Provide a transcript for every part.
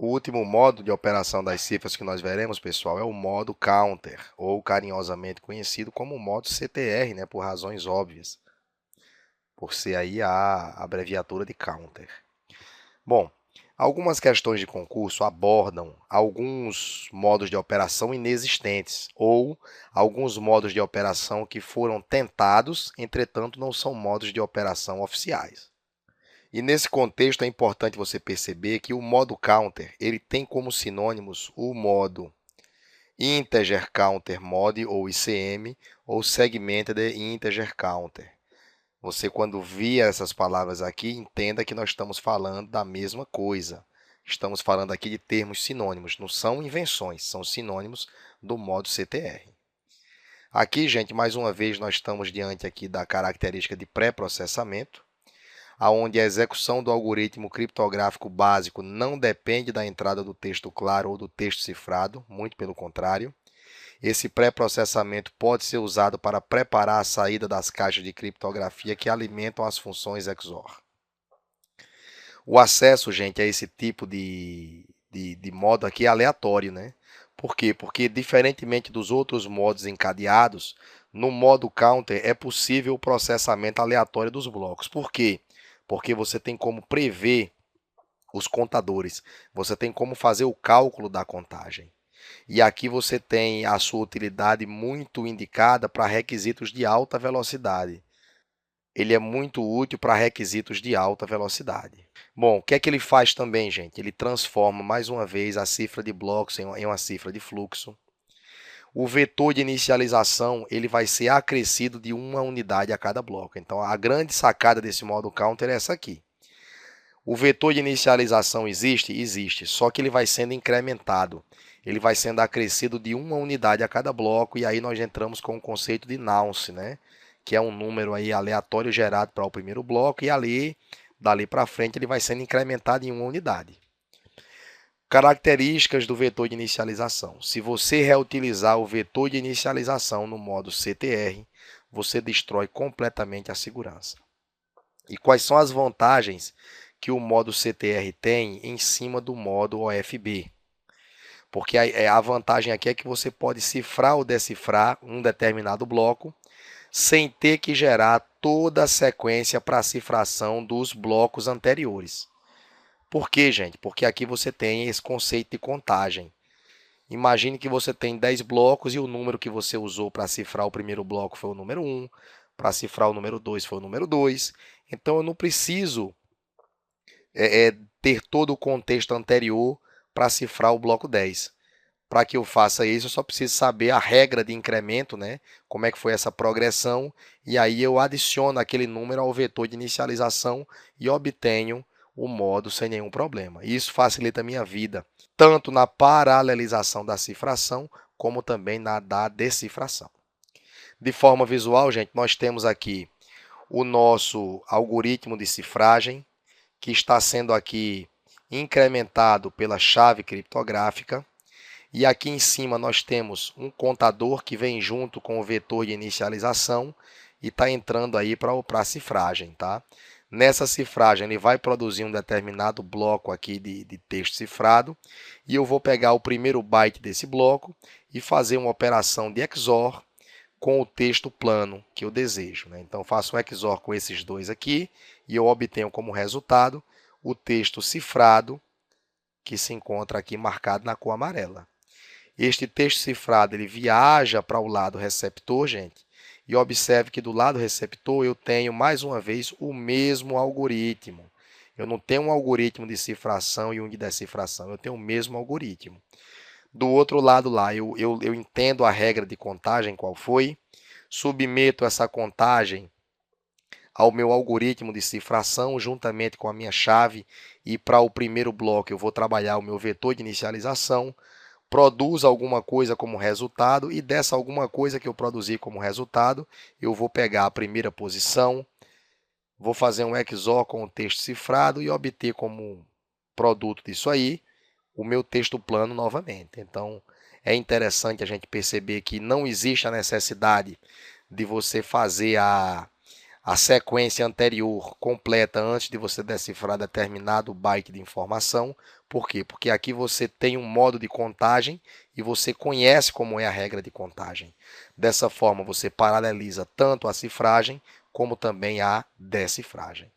O último modo de operação das cifras que nós veremos, pessoal, é o modo counter, ou carinhosamente conhecido como modo CTR, né, por razões óbvias, por ser aí a abreviatura de counter. Bom, algumas questões de concurso abordam alguns modos de operação inexistentes ou alguns modos de operação que foram tentados, entretanto não são modos de operação oficiais. E nesse contexto é importante você perceber que o modo counter, ele tem como sinônimos o modo Integer Counter Mode ou ICM ou Segmented Integer Counter. Você, quando via essas palavras aqui, entenda que nós estamos falando da mesma coisa. Estamos falando aqui de termos sinônimos, não são invenções, são sinônimos do modo CTR. Aqui, gente, mais uma vez, nós estamos diante aqui da característica de pré-processamento, onde a execução do algoritmo criptográfico básico não depende da entrada do texto claro ou do texto cifrado, muito pelo contrário. Esse pré-processamento pode ser usado para preparar a saída das caixas de criptografia que alimentam as funções XOR. O acesso, gente, a esse tipo de modo aqui é aleatório, né? Por quê? Porque, diferentemente dos outros modos encadeados, no modo counter é possível o processamento aleatório dos blocos. Por quê? Porque você tem como prever os contadores, você tem como fazer o cálculo da contagem. E aqui você tem a sua utilidade muito indicada para requisitos de alta velocidade. Ele é muito útil para requisitos de alta velocidade. Bom, o que é que ele faz também, gente? Ele transforma mais uma vez a cifra de blocos em uma cifra de fluxo. O vetor de inicialização ele vai ser acrescido de uma unidade a cada bloco. Então, a grande sacada desse modo counter é essa aqui. O vetor de inicialização existe? Existe, só que ele vai sendo incrementado. Ele vai sendo acrescido de uma unidade a cada bloco, e aí nós entramos com o conceito de nonce, né? Que é um número aí aleatório gerado para o primeiro bloco, e ali, dali para frente, ele vai sendo incrementado em uma unidade. Características do vetor de inicialização. Se você reutilizar o vetor de inicialização no modo CTR, você destrói completamente a segurança. E quais são as vantagens que o modo CTR tem em cima do modo OFB? Porque a vantagem aqui é que você pode cifrar ou decifrar um determinado bloco sem ter que gerar toda a sequência para a cifração dos blocos anteriores. Por quê, gente? Porque aqui você tem esse conceito de contagem. Imagine que você tem 10 blocos e o número que você usou para cifrar o primeiro bloco foi o número 1, para cifrar o número 2 foi o número 2. Então eu não preciso ter todo o contexto anterior para cifrar o bloco 10. Para que eu faça isso, eu só preciso saber a regra de incremento, né? Como é que foi essa progressão, e aí eu adiciono aquele número ao vetor de inicialização e obtenho o modo sem nenhum problema. Isso facilita a minha vida, tanto na paralelização da cifração, como também na da decifração. De forma visual, gente, nós temos aqui o nosso algoritmo de cifragem, que está sendo aqui incrementado pela chave criptográfica. E aqui em cima nós temos um contador que vem junto com o vetor de inicialização e está entrando aí para a cifragem, tá? Nessa cifragem ele vai produzir um determinado bloco aqui de texto cifrado e eu vou pegar o primeiro byte desse bloco e fazer uma operação de XOR com o texto plano que eu desejo, né? Então faço um XOR com esses dois aqui e eu obtenho como resultado o texto cifrado que se encontra aqui marcado na cor amarela. Este texto cifrado ele viaja para o lado receptor, gente, e observe que do lado receptor eu tenho mais uma vez o mesmo algoritmo. Eu não tenho um algoritmo de cifração e um de decifração, eu tenho o mesmo algoritmo. Do outro lado lá, eu entendo a regra de contagem, qual foi, submeto essa contagem ao meu algoritmo de cifração juntamente com a minha chave, e para o primeiro bloco eu vou trabalhar o meu vetor de inicialização, produz alguma coisa como resultado, e dessa alguma coisa que eu produzi como resultado, eu vou pegar a primeira posição, vou fazer um XOR com o texto cifrado e obter como produto disso aí o meu texto plano novamente. Então, é interessante a gente perceber que não existe a necessidade de você fazer a sequência anterior completa antes de você decifrar determinado byte de informação. Por quê? Porque aqui você tem um modo de contagem e você conhece como é a regra de contagem. Dessa forma, você paraleliza tanto a cifragem como também a decifragem.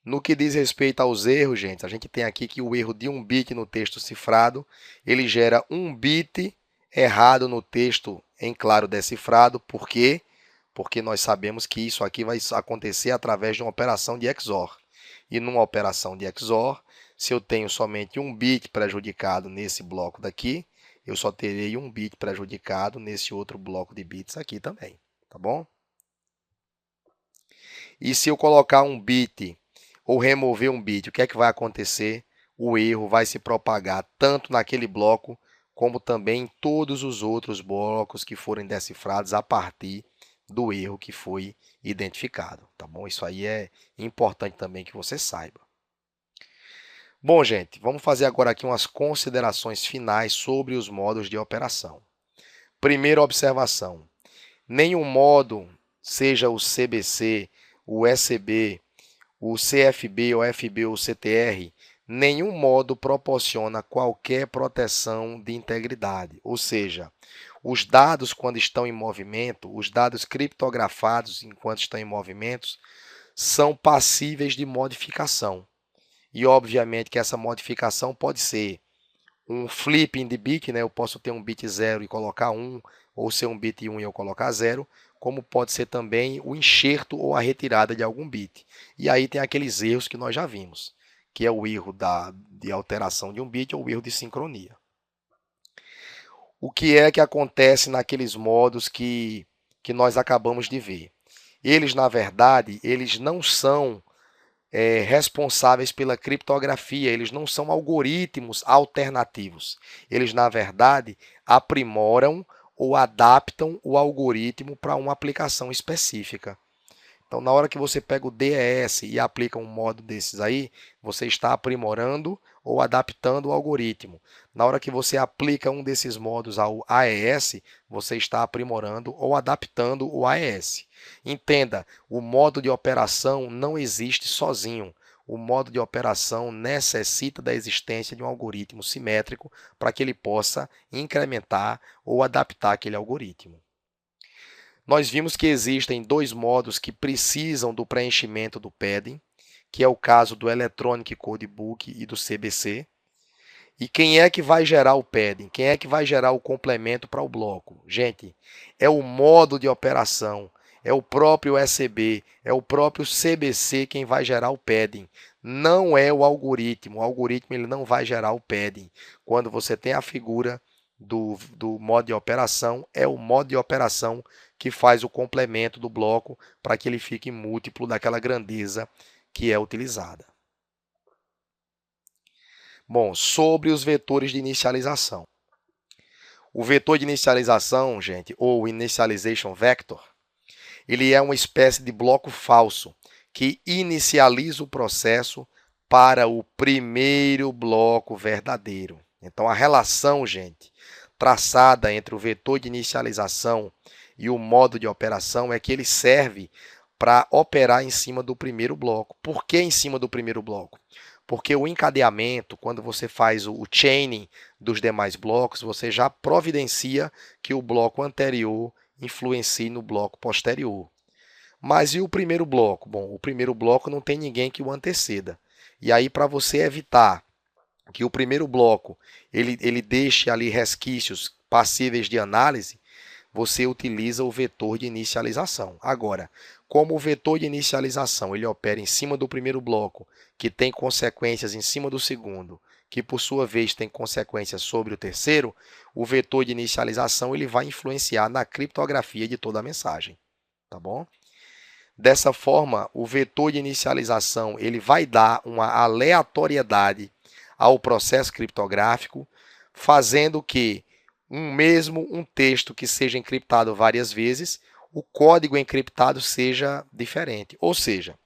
No que diz respeito aos erros, gente, a gente tem aqui que o erro de um bit no texto cifrado, ele gera um bit errado no texto em claro decifrado. Por quê? Porque nós sabemos que isso aqui vai acontecer através de uma operação de XOR. E numa operação de XOR, se eu tenho somente um bit prejudicado nesse bloco daqui, eu só terei um bit prejudicado nesse outro bloco de bits aqui também, tá bom? E se eu colocar um bit ou remover um bit, o que é que vai acontecer? O erro vai se propagar tanto naquele bloco como também em todos os outros blocos que forem decifrados a partir do erro que foi identificado, tá bom? Isso aí é importante também que você saiba. Bom, gente, vamos fazer agora aqui umas considerações finais sobre os modos de operação. Primeira observação: nenhum modo, seja o CBC, o SB, o CFB, o FB ou o CTR, nenhum modo proporciona qualquer proteção de integridade. Ou seja, os dados quando estão em movimento, os dados criptografados enquanto estão em movimentos, são passíveis de modificação. E obviamente que essa modificação pode ser um flipping de bit, né? Eu posso ter um bit 0 e colocar 1, ou ser um bit 1 e eu colocar 0, como pode ser também o enxerto ou a retirada de algum bit. E aí tem aqueles erros que nós já vimos, que é o erro de alteração de um bit ou o erro de sincronia. O que é que acontece naqueles modos que nós acabamos de ver? Eles, na verdade, eles não são responsáveis pela criptografia, eles não são algoritmos alternativos. Eles, na verdade, aprimoram ou adaptam o algoritmo para uma aplicação específica. Então, na hora que você pega o DES e aplica um modo desses aí, você está aprimorando ou adaptando o algoritmo. Na hora que você aplica um desses modos ao AES, você está aprimorando ou adaptando o AES. Entenda, o modo de operação não existe sozinho. O modo de operação necessita da existência de um algoritmo simétrico para que ele possa incrementar ou adaptar aquele algoritmo. Nós vimos que existem dois modos que precisam do preenchimento do padding, que é o caso do Electronic Code Book e do CBC. E quem é que vai gerar o padding? Quem é que vai gerar o complemento para o bloco? Gente, é o modo de operação, é o próprio SB, é o próprio CBC quem vai gerar o padding. Não é o algoritmo. O algoritmo ele não vai gerar o padding. Quando você tem a figura do modo de operação, é o modo de operação que faz o complemento do bloco para que ele fique múltiplo daquela grandeza que é utilizada. Bom, sobre os vetores de inicialização. O vetor de inicialização, gente, ou initialization vector, ele é uma espécie de bloco falso que inicializa o processo para o primeiro bloco verdadeiro. Então, a relação, gente, traçada entre o vetor de inicialização e o modo de operação é que ele serve para operar em cima do primeiro bloco. Por que em cima do primeiro bloco? Porque o encadeamento, quando você faz o chaining dos demais blocos, você já providencia que o bloco anterior influencie no bloco posterior. Mas e o primeiro bloco? Bom, o primeiro bloco não tem ninguém que o anteceda. E aí, para você evitar que o primeiro bloco ele deixe ali resquícios passíveis de análise, você utiliza o vetor de inicialização. Agora, como o vetor de inicialização ele opera em cima do primeiro bloco, que tem consequências em cima do segundo, que por sua vez tem consequências sobre o terceiro, o vetor de inicialização ele vai influenciar na criptografia de toda a mensagem, tá bom? Dessa forma, o vetor de inicialização ele vai dar uma aleatoriedade ao processo criptográfico, fazendo que um texto que seja encriptado várias vezes, o código encriptado seja diferente. Ou seja,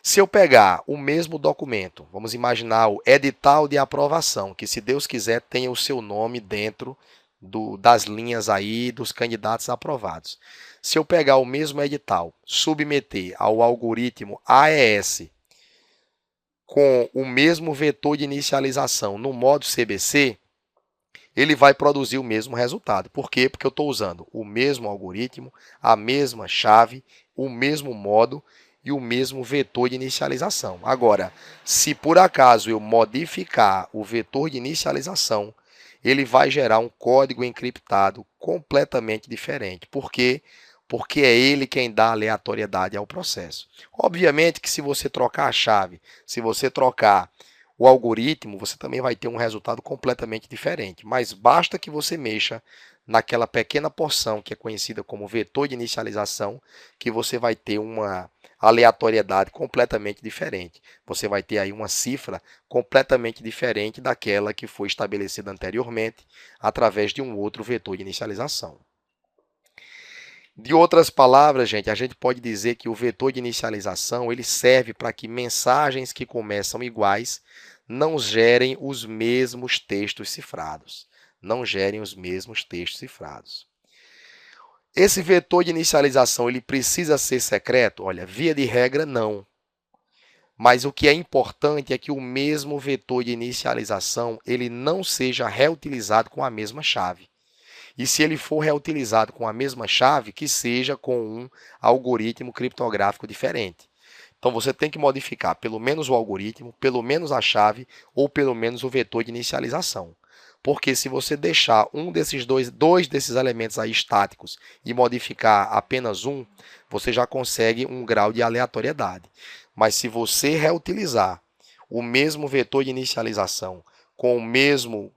se eu pegar o mesmo documento, vamos imaginar o edital de aprovação, que se Deus quiser tenha o seu nome dentro das linhas aí dos candidatos aprovados. Se eu pegar o mesmo edital, submeter ao algoritmo AES com o mesmo vetor de inicialização no modo CBC, ele vai produzir o mesmo resultado. Por quê? Porque eu estou usando o mesmo algoritmo, a mesma chave, o mesmo modo e o mesmo vetor de inicialização. Agora, se por acaso eu modificar o vetor de inicialização, ele vai gerar um código encriptado completamente diferente. Por quê? Porque é ele quem dá aleatoriedade ao processo. Obviamente que se você trocar a chave, se você trocar o algoritmo, você também vai ter um resultado completamente diferente. Mas basta que você mexa naquela pequena porção que é conhecida como vetor de inicialização, que você vai ter uma aleatoriedade completamente diferente. Você vai ter aí uma cifra completamente diferente daquela que foi estabelecida anteriormente através de um outro vetor de inicialização. De outras palavras, gente, a gente pode dizer que o vetor de inicialização ele serve para que mensagens que começam iguais não gerem os mesmos textos cifrados. Não gerem os mesmos textos cifrados. Esse vetor de inicialização ele precisa ser secreto? Olha, via de regra, não. Mas o que é importante é que o mesmo vetor de inicialização ele não seja reutilizado com a mesma chave. E se ele for reutilizado com a mesma chave, que seja com um algoritmo criptográfico diferente. Então você tem que modificar pelo menos o algoritmo, pelo menos a chave ou pelo menos o vetor de inicialização. Porque se você deixar um desses dois desses elementos aí estáticos e modificar apenas um, você já consegue um grau de aleatoriedade. Mas se você reutilizar o mesmo vetor de inicialização com o mesmo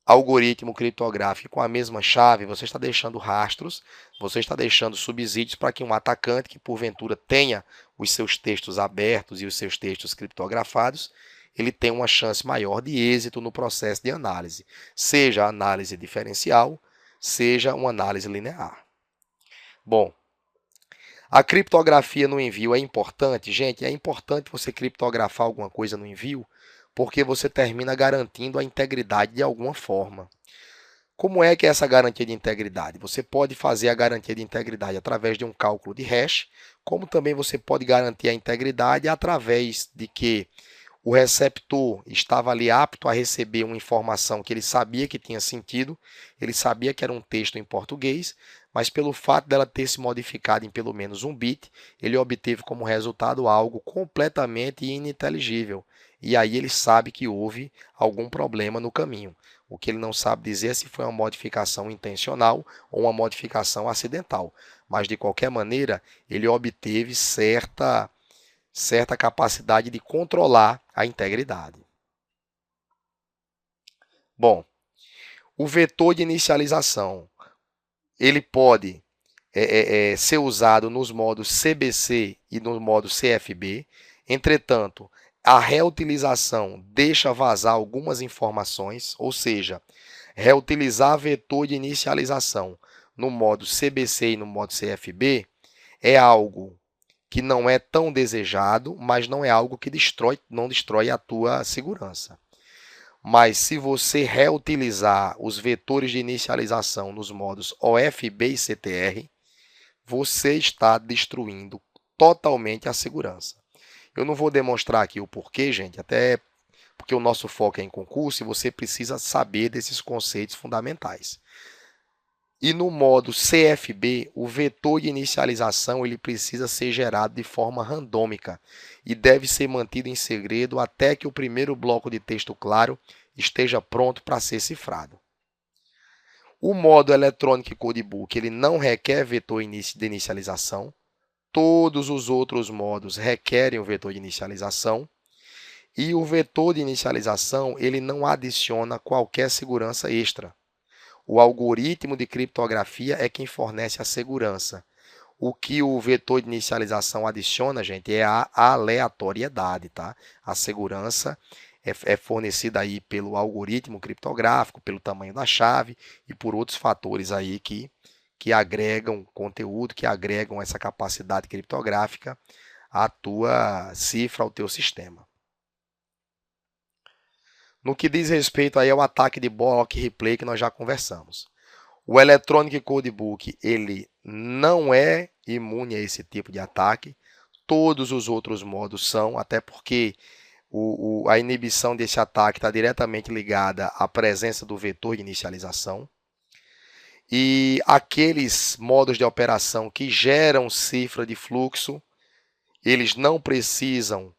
algoritmo criptográfico com a mesma chave, você está deixando rastros, você está deixando subsídios para que um atacante que porventura tenha os seus textos abertos e os seus textos criptografados, ele tenha uma chance maior de êxito no processo de análise, seja análise diferencial, seja uma análise linear. Bom, a criptografia no envio é importante? Gente, é importante você criptografar alguma coisa no envio, porque você termina garantindo a integridade de alguma forma. Como é que é essa garantia de integridade? Você pode fazer a garantia de integridade através de um cálculo de hash, como também você pode garantir a integridade através de que o receptor estava ali apto a receber uma informação que ele sabia que tinha sentido, ele sabia que era um texto em português, mas pelo fato dela ter se modificado em pelo menos um bit, ele obteve como resultado algo completamente ininteligível. E aí ele sabe que houve algum problema no caminho. O que ele não sabe dizer é se foi uma modificação intencional ou uma modificação acidental. Mas, de qualquer maneira, ele obteve certa capacidade de controlar a integridade. Bom, o vetor de inicialização ele pode ser usado nos modos CBC e no modo CFB. Entretanto, a reutilização deixa vazar algumas informações, ou seja, reutilizar vetor de inicialização no modo CBC e no modo CFB é algo que não é tão desejado, mas não é algo que não destrói a tua segurança. Mas se você reutilizar os vetores de inicialização nos modos OFB e CTR, você está destruindo totalmente a segurança. Eu não vou demonstrar aqui o porquê, gente, até porque o nosso foco é em concurso e você precisa saber desses conceitos fundamentais. E no modo CFB, o vetor de inicialização ele precisa ser gerado de forma randômica e deve ser mantido em segredo até que o primeiro bloco de texto claro esteja pronto para ser cifrado. O modo Electronic Codebook ele não requer vetor de inicialização. Todos os outros modos requerem o vetor de inicialização. E o vetor de inicialização ele não adiciona qualquer segurança extra. O algoritmo de criptografia é quem fornece a segurança. O que o vetor de inicialização adiciona, gente, é a aleatoriedade, tá? A segurança é fornecida aí pelo algoritmo criptográfico, pelo tamanho da chave e por outros fatores aí que agregam conteúdo, que agregam essa capacidade criptográfica à tua cifra, ao teu sistema. No que diz respeito aí ao ataque de block replay que nós já conversamos. O Electronic Codebook, ele não é imune a esse tipo de ataque. Todos os outros modos são, até porque a inibição desse ataque está diretamente ligada à presença do vetor de inicialização. E aqueles modos de operação que geram cifra de fluxo, eles não precisam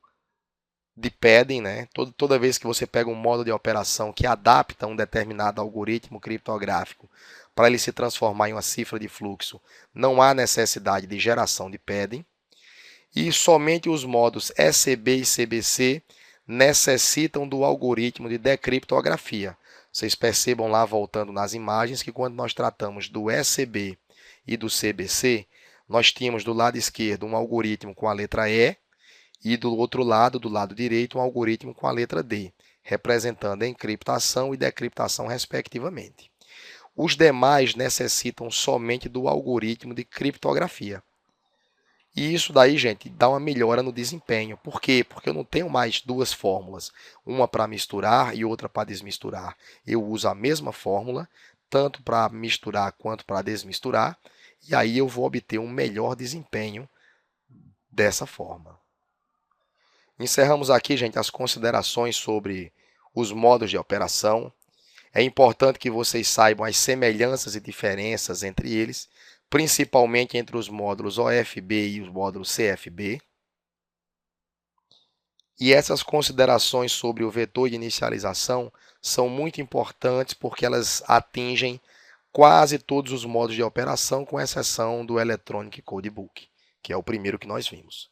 de padding, né? Toda vez que você pega um modo de operação que adapta um determinado algoritmo criptográfico para ele se transformar em uma cifra de fluxo, não há necessidade de geração de padding. E somente os modos ECB e CBC necessitam do algoritmo de decriptografia. Vocês percebam lá, voltando nas imagens, que quando nós tratamos do ECB e do CBC, nós tínhamos do lado esquerdo um algoritmo com a letra E e do outro lado, do lado direito, um algoritmo com a letra D, representando a encriptação e decriptação respectivamente. Os demais necessitam somente do algoritmo de criptografia. E isso daí, gente, dá uma melhora no desempenho. Por quê? Porque eu não tenho mais duas fórmulas, uma para misturar e outra para desmisturar. Eu uso a mesma fórmula, tanto para misturar quanto para desmisturar, e aí eu vou obter um melhor desempenho dessa forma. Encerramos aqui, gente, as considerações sobre os modos de operação. É importante que vocês saibam as semelhanças e diferenças entre eles, principalmente entre os módulos OFB e os módulos CFB. E essas considerações sobre o vetor de inicialização são muito importantes porque elas atingem quase todos os modos de operação, com exceção do Electronic Codebook, que é o primeiro que nós vimos.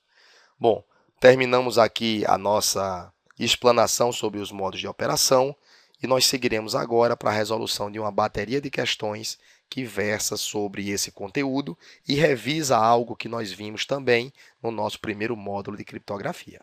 Bom, terminamos aqui a nossa explanação sobre os modos de operação e nós seguiremos agora para a resolução de uma bateria de questões que versa sobre esse conteúdo e revisa algo que nós vimos também no nosso primeiro módulo de criptografia.